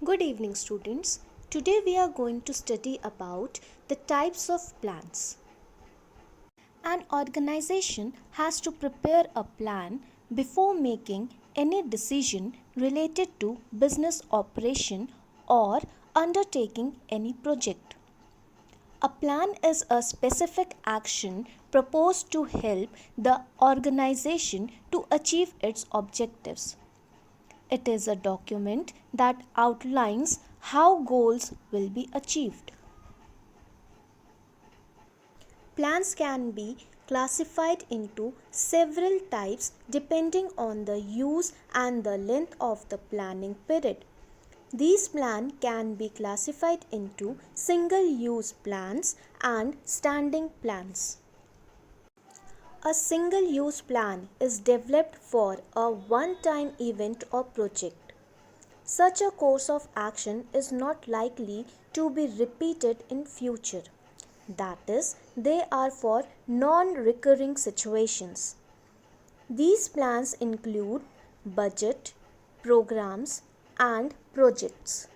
Good evening, students. Today we are going to study about the types of plans. An organization has to prepare a plan before making any decision related to business operation or undertaking any project. A plan is a specific action proposed to help the organization to achieve its objectives. It is a document that outlines how goals will be achieved. Plans can be classified into several types depending on the use and the length of the planning period. These plans can be classified into single-use plans and standing plans. A single-use plan is developed for a one-time event or project. Such a course of action is not likely to be repeated in future. That is, they are for non-recurring situations. These plans include budget, programs, and projects.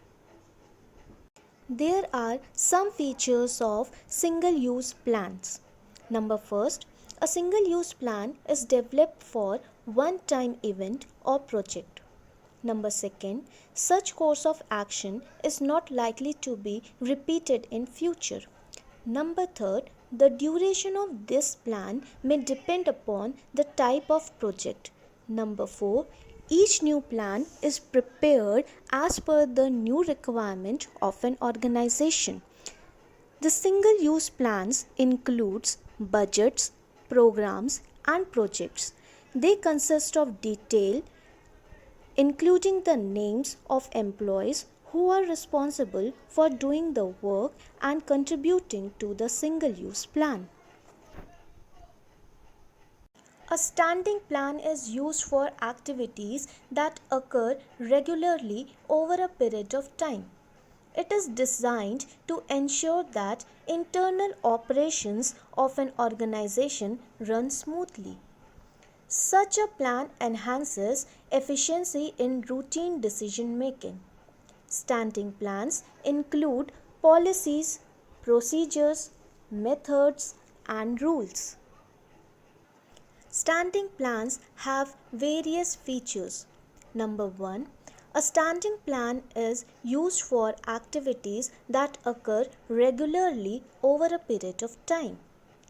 There are some features of single-use plans. Number first, a single-use plan is developed for one-time event or project. Number second, such course of action is not likely to be repeated in future. Number third, the duration of this plan may depend upon the type of project. Number four, each new plan is prepared as per the new requirement of an organization. The single-use plans includes budgets, programs, and projects. They consist of detail including the names of employees who are responsible for doing the work and contributing to the single-use plan. A standing plan is used for activities that occur regularly over a period of time. It is designed to ensure that internal operations of an organization run smoothly. Such a plan enhances efficiency in routine decision making. Standing plans include policies, procedures, methods, and rules. Standing plans have various features. Number one, a standing plan is used for activities that occur regularly over a period of time.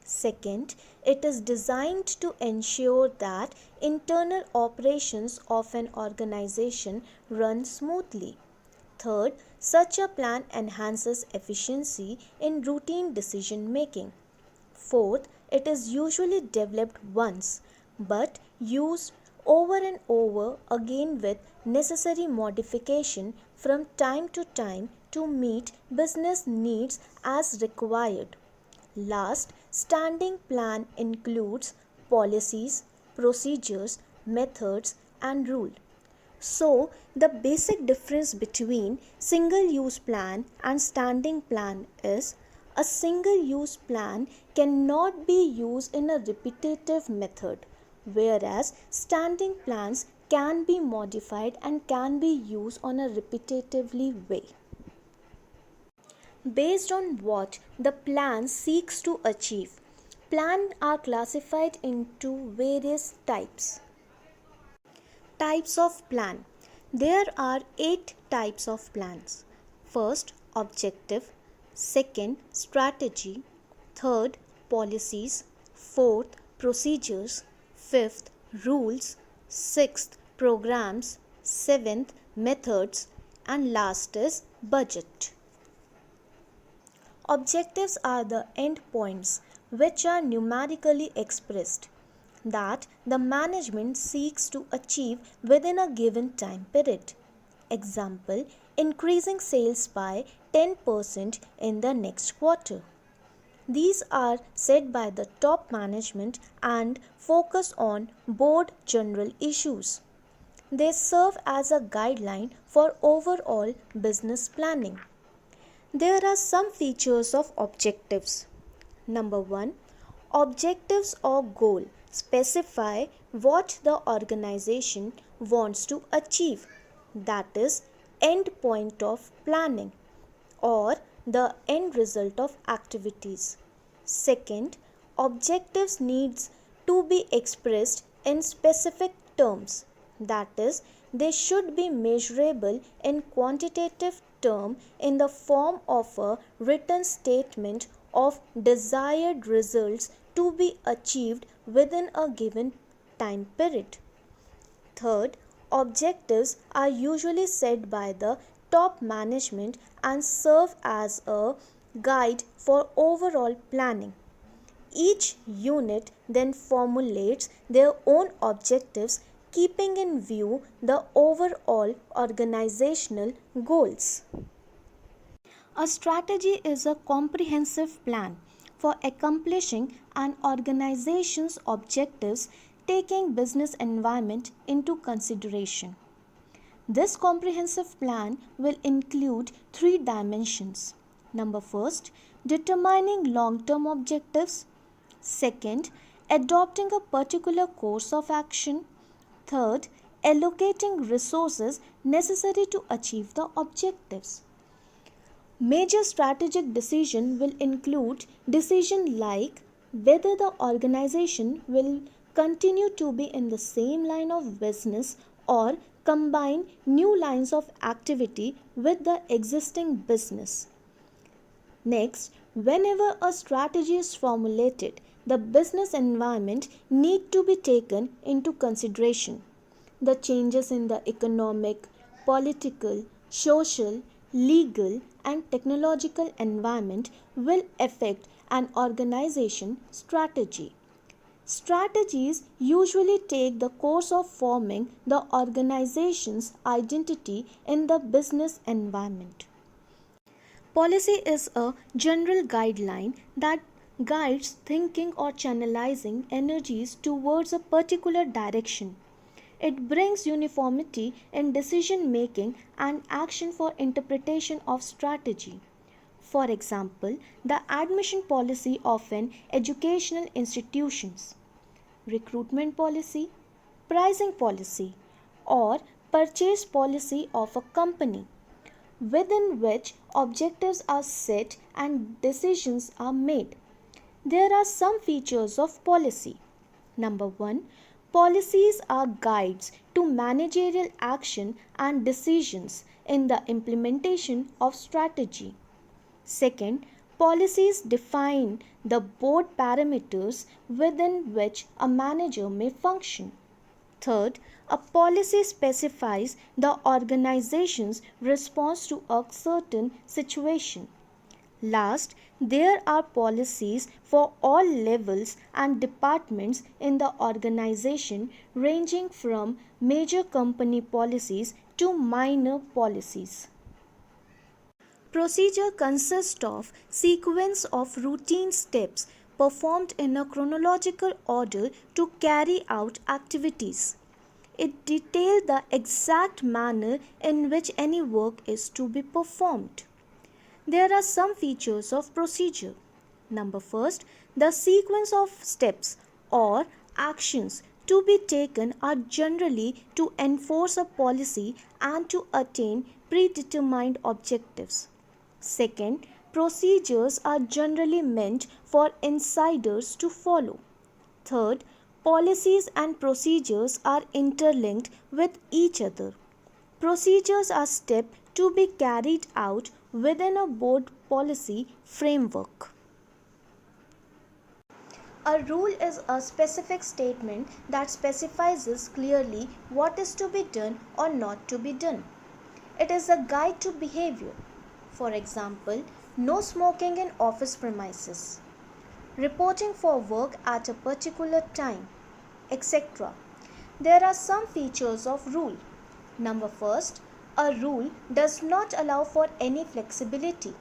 Second, it is designed to ensure that internal operations of an organization run smoothly. Third, such a plan enhances efficiency in routine decision making. Fourth, it is usually developed once but used over and over again with necessary modification from time to meet business needs as required. Last, standing plan includes policies, procedures, methods, and rules. So, the basic difference between single-use plan and standing plan is a single-use plan cannot be used in a repetitive method, whereas standing plans can be modified and can be used on a repetitively way. Based on what the plan seeks to achieve, plans are classified into various types. Types of plan. There are 8 types of plans. First, objective. Second, strategy. Third, policies. Fourth, procedures. Fifth, rules. Sixth, programs. Seventh, methods. And last is budget. Objectives are the endpoints which are numerically expressed that the management seeks to achieve within a given time period. Example, increasing sales by 10% in the next quarter. These are set by the top management and focus on board general issues. They serve as a guideline for overall business planning. There are some features of objectives. Number 1. Objectives or goal specify what the organization wants to achieve. That is, end point of planning or the end result of activities. Second, objectives needs to be expressed in specific terms. That is, they should be measurable in quantitative term in the form of a written statement of desired results to be achieved within a given time period. Third, objectives are usually set by the top management and serve as a guide for overall planning. Each unit then formulates their own objectives, keeping in view the overall organizational goals. A strategy is a comprehensive plan for accomplishing an organization's objectives, taking business environment into consideration. This comprehensive plan will include three dimensions. Number first, determining long-term objectives. Second, adopting a particular course of action. Third, allocating resources necessary to achieve the objectives. Major strategic decision will include decision like whether the organization will continue to be in the same line of business or combine new lines of activity with the existing business. Next, whenever a strategy is formulated, the business environment need to be taken into consideration. The changes in the economic, political, social, legal, and technological environment will affect an organization strategy. Strategies usually take the course of forming the organization's identity in the business environment. Policy is a general guideline that guides thinking or channelizing energies towards a particular direction. It brings uniformity in decision making and action for interpretation of strategy. For example, the admission policy of an educational institutions, recruitment policy, pricing policy, or purchase policy of a company, within which objectives are set and decisions are made. There are some features of policy. Number 1. Policies are guides to managerial action and decisions in the implementation of strategy. Second, policies define the board parameters within which a manager may function. Third, a policy specifies the organization's response to a certain situation. Last, there are policies for all levels and departments in the organization, ranging from major company policies to minor policies. Procedure consists of sequence of routine steps performed in a chronological order to carry out activities. It details the exact manner in which any work is to be performed. There are some features of procedure. Number first, the sequence of steps or actions to be taken are generally to enforce a policy and to attain predetermined objectives. Second, procedures are generally meant for insiders to follow. Third, policies and procedures are interlinked with each other. Procedures are steps to be carried out within a board policy framework. A rule is a specific statement that specifies clearly what is to be done or not to be done. It is a guide to behavior. For example, no smoking in office premises, reporting for work at a particular time, etc. There are some features of rule. Number first, a rule does not allow for any flexibility.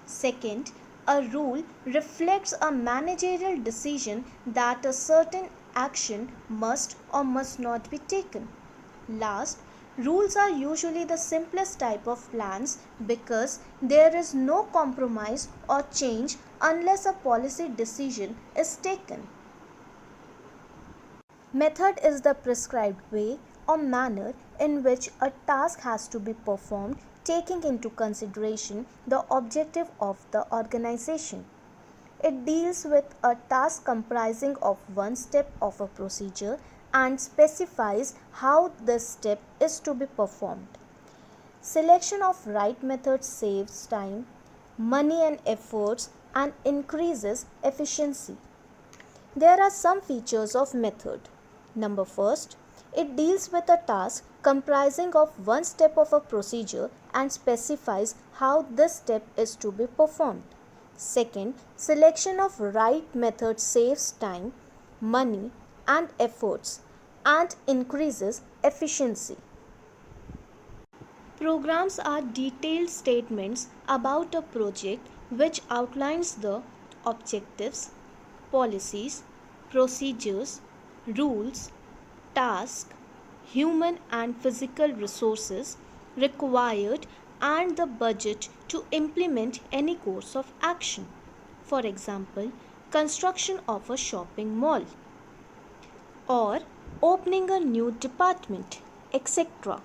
Second, a rule reflects a managerial decision that a certain action must or must not be taken. Last, rules are usually the simplest type of plans because there is no compromise or change unless a policy decision is taken. Method is the prescribed way or manner in which a task has to be performed, taking into consideration the objective of the organization. It deals with a task comprising of one step of a procedure and specifies how this step is to be performed. Selection of right method saves time, money and efforts and increases efficiency. There are some features of method. Number first, it deals with a task comprising of one step of a procedure and specifies how this step is to be performed. Second, selection of right method saves time, money and efforts and increases efficiency. Programs are detailed statements about a project which outlines the objectives, policies, procedures, rules, tasks, human and physical resources required and the budget to implement any course of action. For example, construction of a shopping mall or opening a new department, etc.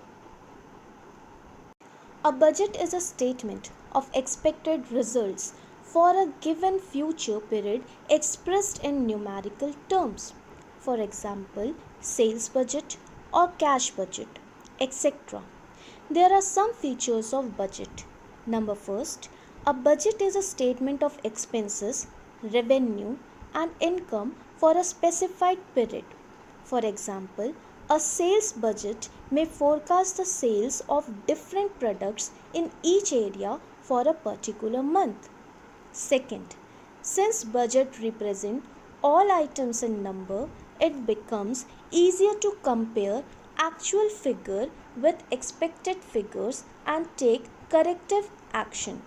A budget is a statement of expected results for a given future period expressed in numerical terms. For example, sales budget or cash budget, etc. There are some features of budget. Number first, a budget is a statement of expenses, revenue, and income for a specified period. For example, a sales budget may forecast the sales of different products in each area for a particular month. Second, since budget represents all items in number, it becomes easier to compare actual figure with expected figures and take corrective action.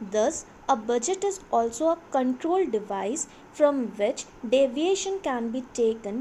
Thus, a budget is also a control device from which deviation can be taken